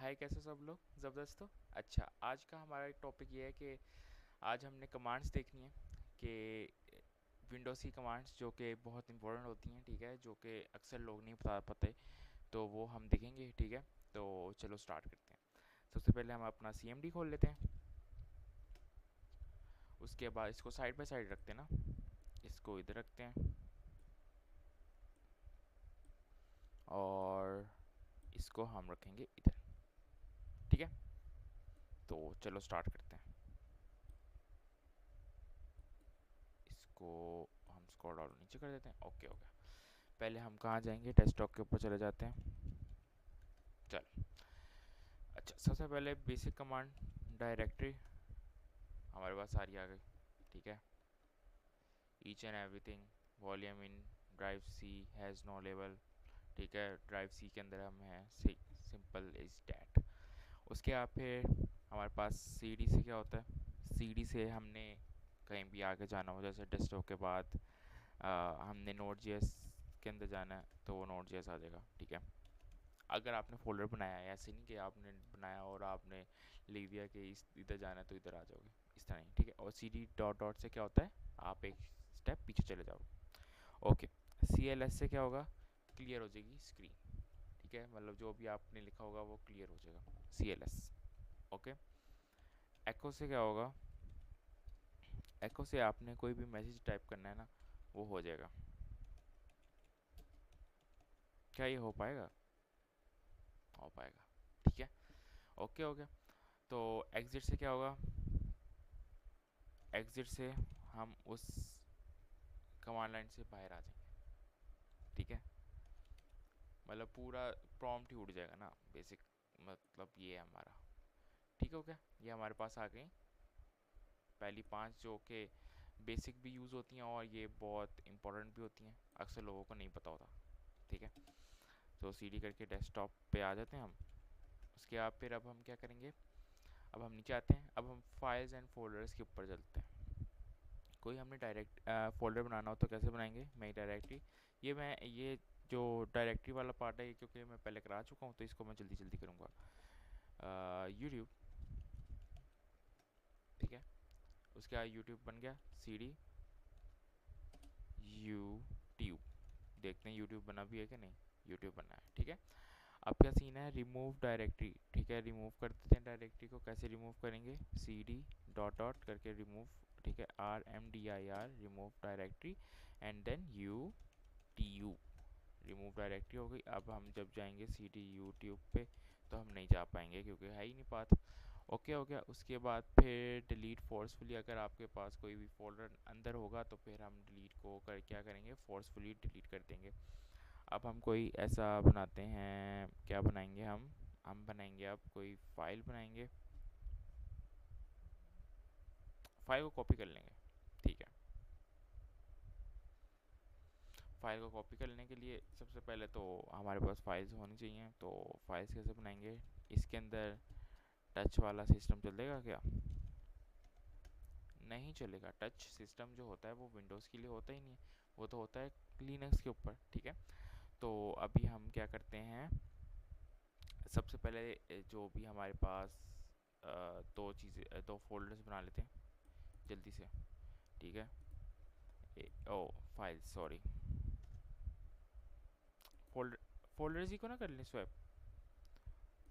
हाय, कैसे सब लोग ज़बरदस्त हो। अच्छा, आज का हमारा टॉपिक ये है कि आज हमने कमांड्स देखनी है कि विंडोज़ की कमांड्स जो कि बहुत इंपॉर्टेंट होती हैं, ठीक है, जो कि अक्सर लोग नहीं बता पाते, तो वो हम देखेंगे, ठीक है। तो चलो स्टार्ट करते हैं। सबसे पहले हम अपना CMD खोल लेते हैं। उसके बाद इसको साइड बाय साइड रखते हैं ना, इसको इधर रखते हैं और इसको हम रखेंगे इधर, ठीक है। तो चलो स्टार्ट करते हैं। इसको हम स्क्रॉल डाउन नीचे कर देते हैं। ओके ओके, पहले हम कहाँ जाएंगे, डेस्कटॉप के ऊपर चले जाते हैं। चल, अच्छा, सबसे पहले बेसिक कमांड डायरेक्टरी हमारे पास सारी आ गई, ठीक है। Each and everything volume in drive C has no level, ठीक है। ड्राइव सी के अंदर हम हैं, सिंपल इज डैट। उसके बाद फिर हमारे पास CD से क्या होता है, CD से हमने कहीं भी आगे जाना हो, जैसे डेस्कटॉप के बाद हमने Node.js के अंदर जाना है तो वो Node.js आ जाएगा, ठीक है। अगर आपने फोल्डर बनाया है, ऐसे नहीं कि आपने बनाया और आपने लिख दिया कि इस इधर जाना है तो इधर आ जाओगे, इस तरह नहीं, ठीक है। और CD डॉट डॉट से क्या होता है, आप एक स्टेप पीछे चले जाओगे। ओके, CLS से क्या होगा, क्लियर हो जाएगी स्क्रीन, ठीक है। मतलब जो भी आपने लिखा होगा वो क्लियर हो जाएगा, CLS। ओके, एको से क्या होगा, एको से आपने कोई भी मैसेज टाइप करना है ना, वो हो जाएगा। क्या ये हो पाएगा, हो पाएगा, ठीक है। ओके ओके, तो एग्जिट से क्या होगा, एग्जिट से हम उस कमांड लाइन से बाहर आ जाएंगे, ठीक है। मतलब पूरा प्रॉम्प्ट ही उड़ जाएगा ना, बेसिक मतलब ये है हमारा, ठीक है। ओके, ये हमारे पास आ गई पहली पांच जो कि बेसिक भी यूज़ होती हैं और ये बहुत इंपॉर्टेंट भी होती हैं, अक्सर लोगों को नहीं पता होता, ठीक है। तो CD करके डेस्कटॉप पे आ जाते हैं हम। उसके बाद फिर अब हम क्या करेंगे, अब हम नीचे आते हैं, अब हम फाइल्स एंड फोल्डर्स के ऊपर चलते हैं। कोई हमने डायरेक्ट फोल्डर बनाना हो तो कैसे बनाएंगे, मैं डायरेक्टरी, ये जो डायरेक्टरी वाला पार्ट है, क्योंकि मैं पहले करा चुका हूँ तो इसको मैं जल्दी जल्दी करूँगा। यूट्यूब, ठीक है। उसके बाद यूट्यूब बन गया, CD यूट्यूब, देखते हैं यूट्यूब बना भी है कि नहीं, यूट्यूब बना है, ठीक है। अब क्या सीन है, रिमूव डायरेक्टरी, ठीक है। रिमूव कर देते हैं डायरेक्टरी को, कैसे रिमूव करेंगे, CD डॉट डॉट करके रिमूव, ठीक है, RMDIR, remove directory, and then YouTube, remove directory हो गई। अब हम जब जाएंगे CD यूट्यूब पे तो हम नहीं जा पाएंगे क्योंकि है ही नहीं पाथ। ओके हो गया। उसके बाद फिर डिलीट फोर्सफुली, अगर आपके पास कोई भी फोल्डर अंदर होगा तो फिर हम डिलीट को कर क्या करेंगे, फोर्सफुली डिलीट कर देंगे। अब हम कोई ऐसा बनाते हैं, क्या बनाएंगे हम बनाएंगे अब कोई फाइल बनाएंगे, फाइल को कॉपी कर लेंगे, ठीक है। फाइल को कॉपी करने के लिए सबसे पहले तो हमारे पास फाइल्स होनी चाहिए, तो फाइल्स कैसे बनाएंगे, इसके अंदर टच वाला सिस्टम चलेगा क्या, नहीं चलेगा। टच सिस्टम जो होता है वो विंडोज़ के लिए होता ही नहीं है, वो तो होता है लिनक्स के ऊपर, ठीक है। तो अभी हम क्या करते हैं, सबसे पहले जो भी हमारे पास दो चीज़ें, दो फोल्डर्स बना लेते हैं जल्दी से, ठीक है। ओ फाइल, सॉरी, फोल्डर, फोल्डर्स ही को ना कर लें स्वैप,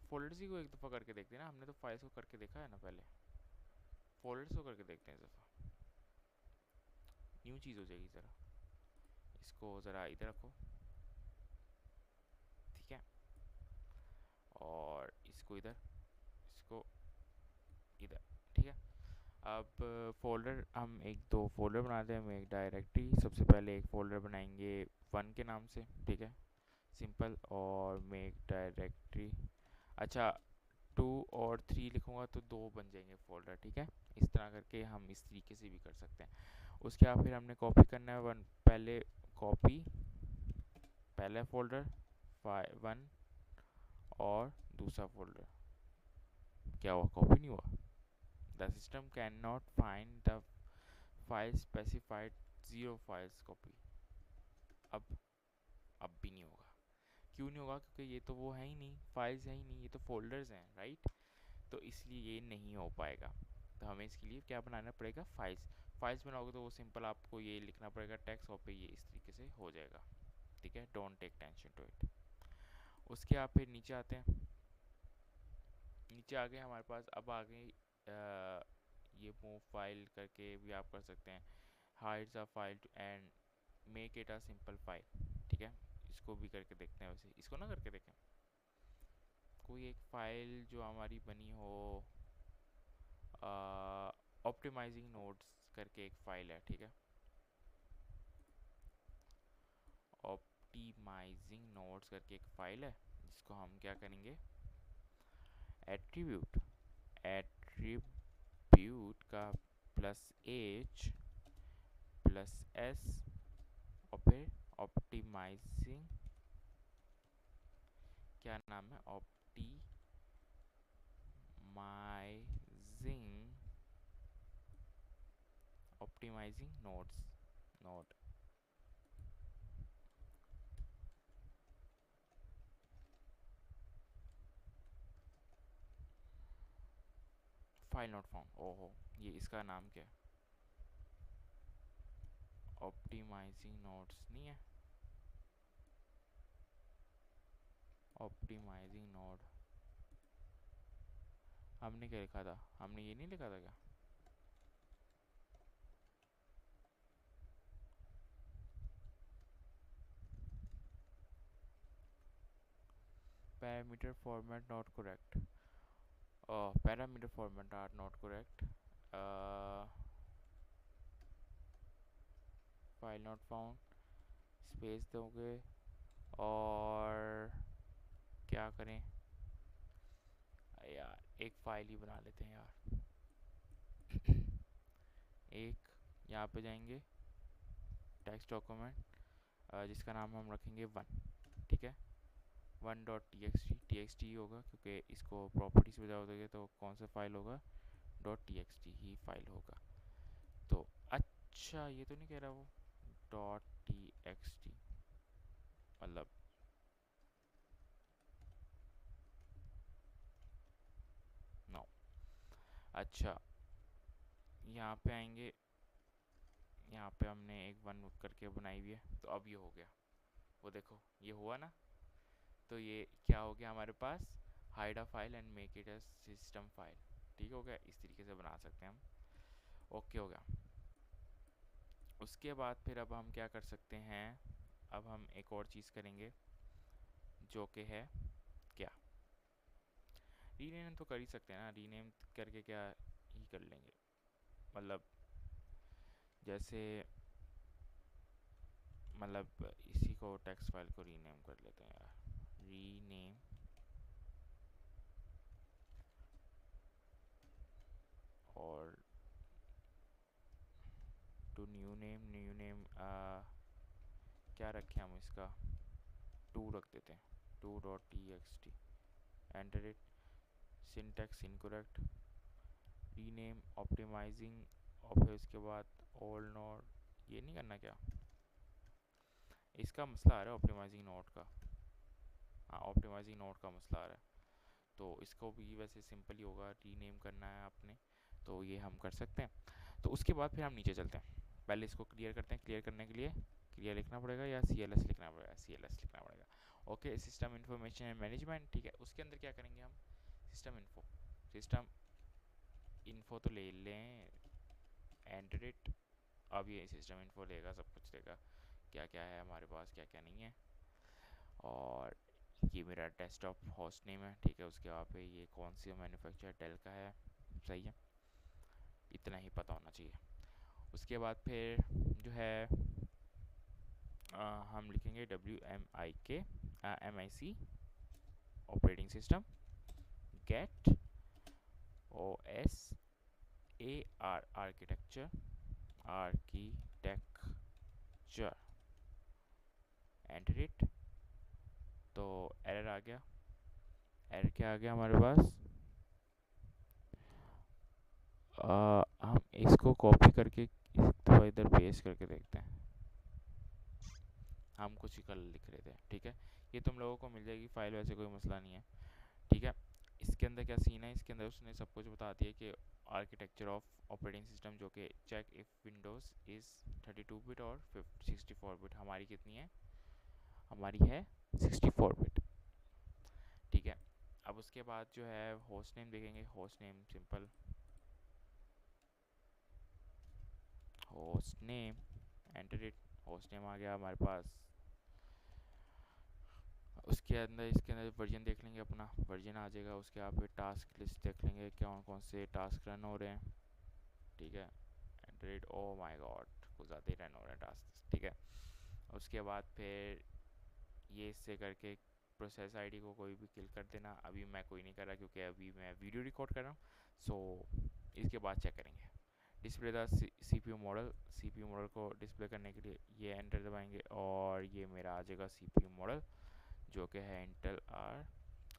फोल्डर्स ही को एक दफ़ा करके देखते हैं ना, हमने तो फाइल्स को करके देखा है ना पहले, फोल्डर्स को करके देखते हैं इस दफ़ा, न्यू चीज़ हो जाएगी ज़रा। इसको ज़रा इधर रखो, ठीक है, और इसको इधर, इसको इधर, ठीक है। अब फोल्डर हम एक दो फोल्डर बनाते हैं, हम एक डायरेक्टरी, सबसे पहले एक फ़ोल्डर बनाएंगे 1 के नाम से, ठीक है, सिंपल, और मेक डायरेक्टरी, अच्छा 2 और 3 लिखूँगा तो 2 बन जाएंगे फ़ोल्डर, ठीक है। इस तरह करके हम इस तरीके से भी कर सकते हैं। उसके बाद फिर हमने कॉपी करना है वन, पहले कॉपी, पहला फ़ोल्डर 1 और दूसरा फ़ोल्डर, क्या हुआ, कॉपी नहीं हुआ, the system can not find the file specified, 0 files copy, अब अब भी नहीं होगा, क्यों नहीं होगा? क्योंकि ये तो वो है ही नहीं, फाइल्स है ही नहीं, ये तो फोल्डर्स हैं, राइट? तो इसलिए ये नहीं हो पाएगा। तो हमें इसके लिए क्या बनाना पड़ेगा? फाइल्स। फाइल्स बनाओगे तो वो सिंपल आपको ये लिखना पड़ेगा टेक्स्ट, और पे ये इस तरीके से हो जाएगा, ठीक है? Don't take tension to it. उसके आप फिर नीचे आते हैं। नीचे आ गए हमारे पास, अब आ गई ये मूव फाइल करके भी आप कर सकते हैं, hides a file and make it a simple file, ठीक है? इसको भी करके देखते हैं, वैसे इसको ना करके देखें। कोई एक फाइल जो हमारी बनी हो, ऑप्टिमाइजिंग नोड्स करके एक फाइल है, ठीक है? ऑप्टिमाइजिंग नोड्स करके एक फाइल है, जिसको हम क्या करेंगे? एट्रीब्यूट, एट्रीब्यूट का प्लस एच प्लस एस, और फिर ऑप्टिमाइजिंग, क्या नाम है? Optimizing nodes, node file not found. ओहो, ये इसका नाम क्या है? ऑप्टिमाइजिंग नोड्स नहीं है? ऑप्टिमाइजिंग नोड हमने क्या लिखा था? हमने ये नहीं लिखा था क्या? Parameter format not correct, parameter format are not correct, file not found, space दोगे, और क्या करें यार? एक फाइल ही बना लेते हैं यार। एक यहाँ पे जाएंगे, टेक्स्ट डॉक्यूमेंट, जिसका नाम हम रखेंगे वन, ठीक है? One dot T X T होगा, क्योंकि इसको प्रॉपर्टीज में जाओगे तो कौन सा फाइल होगा? डॉट टी एक्स टी ही फाइल होगा। तो अच्छा, ये तो नहीं कह रहा वो डॉट टी एक्स टी, मतलब नो। अच्छा, यहाँ पे आएंगे, यहाँ पे हमने एक वन करके बनाई हुई है, तो अब ये हो गया, वो देखो ये हुआ ना? तो ये क्या हो गया हमारे पास? Hide a file and make it a system file, ठीक हो गया? इस तरीके से बना सकते हैं हम। ओके हो गया। उसके बाद फिर अब हम क्या कर सकते हैं? अब हम एक और चीज़ करेंगे, जो कि है क्या? रीनेम तो कर ही सकते हैं ना, रीनेम करके क्या ही कर लेंगे, मतलब जैसे, मतलब इसी को टेक्स्ट फाइल को रीनेम कर लेते हैं यार, रीनेम, और टू न्यू नेम क्या रखें हम इसका? टू रख देते हैं, two dot T X T, enter it, syntax incorrect, rename optimizing, और फिर उसके बाद ओल्ड नोड, ये नहीं करना क्या? इसका मसला आ रहा है ऑप्टिमाइजिंग नोड का, हाँ ऑप्टिमाइजिंग नोड का मसला आ रहा है। तो इसको भी वैसे सिंपल ही होगा, रीनेम करना है आपने, तो ये हम कर सकते हैं। तो उसके बाद फिर हम नीचे चलते हैं, पहले इसको क्लियर करते हैं। क्लियर करने के लिए क्लियर लिखना पड़ेगा या सी एल एस लिखना पड़ेगा? सी एल एस लिखना पड़ेगा। Okay, system information and management, ठीक है? उसके अंदर क्या करेंगे हम? सिस्टम इन्फो, सिस्टम इन्फो तो ले लें, एंड्रॉइड, अब ये सिस्टम इन्फो लेगा, सब कुछ लेगा, क्या क्या है हमारे पास, क्या क्या नहीं है। और ये मेरा डेस्कटॉप होस्ट नेम है, ठीक है? उसके बाद पे ये कौन सी मैन्युफैक्चर, डेल का है, सही है? इतना ही पता होना चाहिए। उसके बाद फिर जो है हम लिखेंगे WMIC operating system, get OS AR architecture, enter it. तो एरर आ गया, एरर क्या आ गया हमारे पास? हम इसको कॉपी करके तो इधर पेस्ट करके देखते हैं, हम कुछ ही कल लिख रहे थे, ठीक है? ये तुम लोगों को मिल जाएगी फाइल, वैसे कोई मसला नहीं है, ठीक है। इसके अंदर क्या सीन है, इसके अंदर उसने सब कुछ बता दिया कि आर्किटेक्चर ऑफ ऑपरेटिंग सिस्टम, जो कि check if Windows is 32 bit और 64 बिट। हमारी कितनी है, हमारी है 64 बिट, ठीक है। अब उसके बाद जो है होस्ट नेम देखेंगे, host name simple host name, enter it, host name आ गया हमारे पास। उसके अंदर इसके अंदर वर्जन देख लेंगे, अपना वर्जन आ जाएगा। उसके आप टास्क लिस्ट देख लेंगे कौन कौन से टास्क रन हो रहे हैं, ठीक है। Enter it, oh my God कुछ ज़्यादा ही रन हो रहे हैं टास्क, ठीक है। उसके बाद फिर ये इससे करके प्रोसेस आईडी को कोई भी किल कर देना। अभी मैं कोई नहीं कर रहा क्योंकि अभी मैं वीडियो रिकॉर्ड कर रहा हूँ, सो इसके बाद चेक करेंगे। Display the CPU model, CPU model को डिस्प्ले करने के लिए ये एंटर दबाएंगे और ये मेरा आ जाएगा CPU मॉडल, जो कि है इंटेल आर,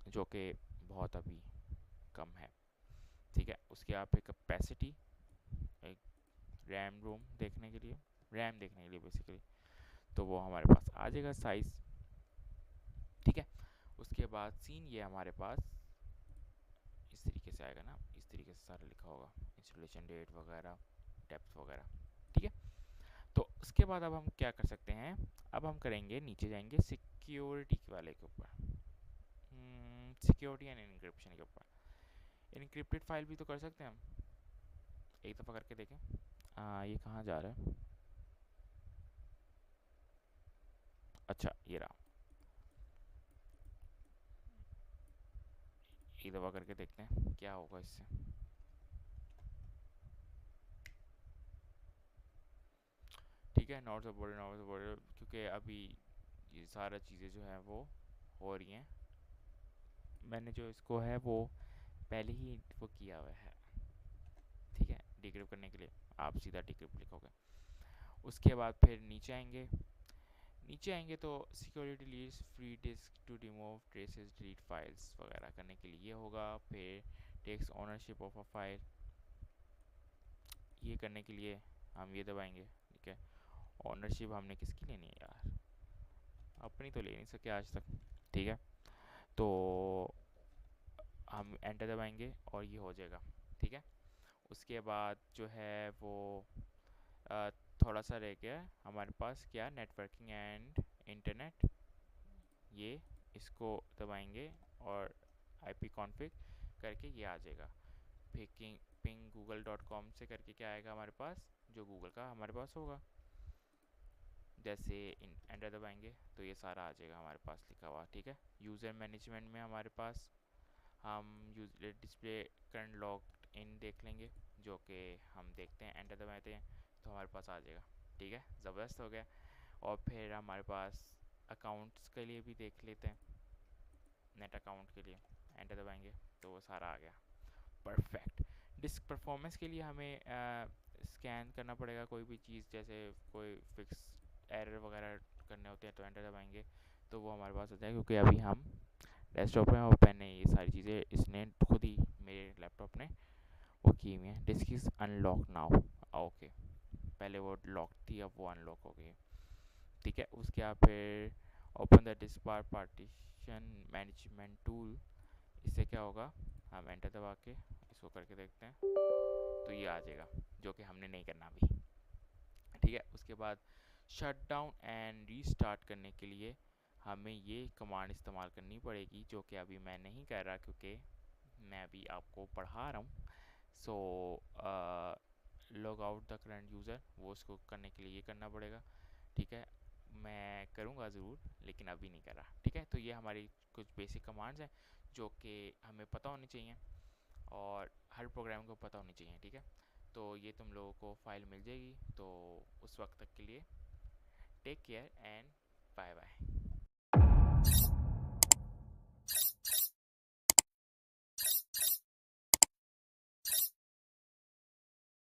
जो कि बहुत अभी कम है, ठीक है। उसके आप एक कैपेसिटी, एक रैम रोम देखने के लिए, रैम देखने के लिए बेसिकली, तो वो हमारे पास आ जाएगा साइज़, ठीक है। उसके बाद सीन ये हमारे पास इस तरीके से आएगा ना, इस तरीके से सारा लिखा होगा, इंस्टॉलेशन डेट वगैरह, डेप्थ वगैरह, ठीक है। तो उसके बाद अब हम क्या कर सकते हैं, अब हम करेंगे नीचे जाएंगे सिक्योरिटी वाले के ऊपर, सिक्योरिटी एंड इनक्रिप्शन के ऊपर। इनक्रिप्टेड फाइल भी तो कर सकते हैं हम, एक दफ़ा करके देखें। ये कहाँ जा रहा है, अच्छा ये रहा, एक दफ़ा करके देखते हैं क्या होगा इससे। ठीक है, नॉट सपोर्टेड, नॉट सपोर्टेड, क्योंकि अभी ये सारा चीज़ें जो हैं वो हो रही हैं। मैंने जो इसको है वो पहले ही वो किया हुआ है, ठीक है। डिक्रिप्ट करने के लिए आप सीधा डिक्रिप्ट लिखोगे। उसके बाद फिर नीचे आएंगे, नीचे आएंगे तो security leads free disk to remove traces delete files वगैरह करने के लिए ये होगा। फिर takes ownership of a file, ये करने के लिए हम ये दबाएंगे, ठीक है। ओनरशिप हमने किसकी लेनी है यार, अपनी तो ले नहीं सके आज तक, ठीक है। तो हम एंटर दबाएंगे और ये हो जाएगा, ठीक है। उसके बाद जो है वो अ, थोड़ा सा रह गया हमारे पास, क्या, नेटवर्किंग एंड इंटरनेट, ये इसको दबाएंगे और IP कॉन्फ़िग करके ये आ जाएगा। पिंग पिंग google.com से करके क्या आएगा हमारे पास, जो गूगल का हमारे पास होगा। जैसे एंटर दबाएंगे तो ये सारा आ जाएगा हमारे पास लिखा हुआ, ठीक है। यूज़र मैनेजमेंट में हमारे पास हम user display current logged in देख लेंगे, जो कि हम देखते हैं, एंटर दबाते हैं तो हमारे पास आ जाएगा, ठीक है। ज़बरदस्त हो गया। और फिर हमारे पास अकाउंट्स के लिए भी देख लेते हैं, नेट अकाउंट के लिए एंटर दबाएंगे तो वो सारा आ गया, परफेक्ट। डिस्क परफॉर्मेंस के लिए हमें स्कैन करना पड़ेगा कोई भी चीज़, जैसे कोई फिक्स एरर वगैरह करने होते हैं तो एंटर दबाएंगे तो वो हमारे पास आ जाएगा, क्योंकि अभी हम डेस्कटॉप में और मैंने ये सारी चीज़ें इसने खुद ही मेरे लैपटॉप ने वो की हुई हैं। Disc is unlock now, okay, पहले वो लॉक थी अब वो अनलॉक हो गई है, ठीक है। उसके बाद फिर open the disk bar partition management tool, इससे क्या होगा, हम एंटर दबा के इसको करके देखते हैं तो ये आ जाएगा, जो कि हमने नहीं करना अभी, ठीक है। उसके बाद शट डाउन एंड रीस्टार्ट करने के लिए हमें ये कमांड इस्तेमाल करनी पड़ेगी, जो कि अभी मैं नहीं कर रहा क्योंकि मैं अभी आपको पढ़ा रहा हूँ। So log out the current user, वो उसको करने के लिए ये करना पड़ेगा, ठीक है। मैं करूँगा ज़रूर लेकिन अभी नहीं कर रहा, ठीक है। तो ये हमारी कुछ बेसिक कमांड्स हैं जो कि हमें पता होनी चाहिए और हर प्रोग्राम को पता होनी चाहिए, ठीक है। तो ये तुम लोगों को फाइल मिल जाएगी, तो उस वक्त तक के लिए take care and bye bye.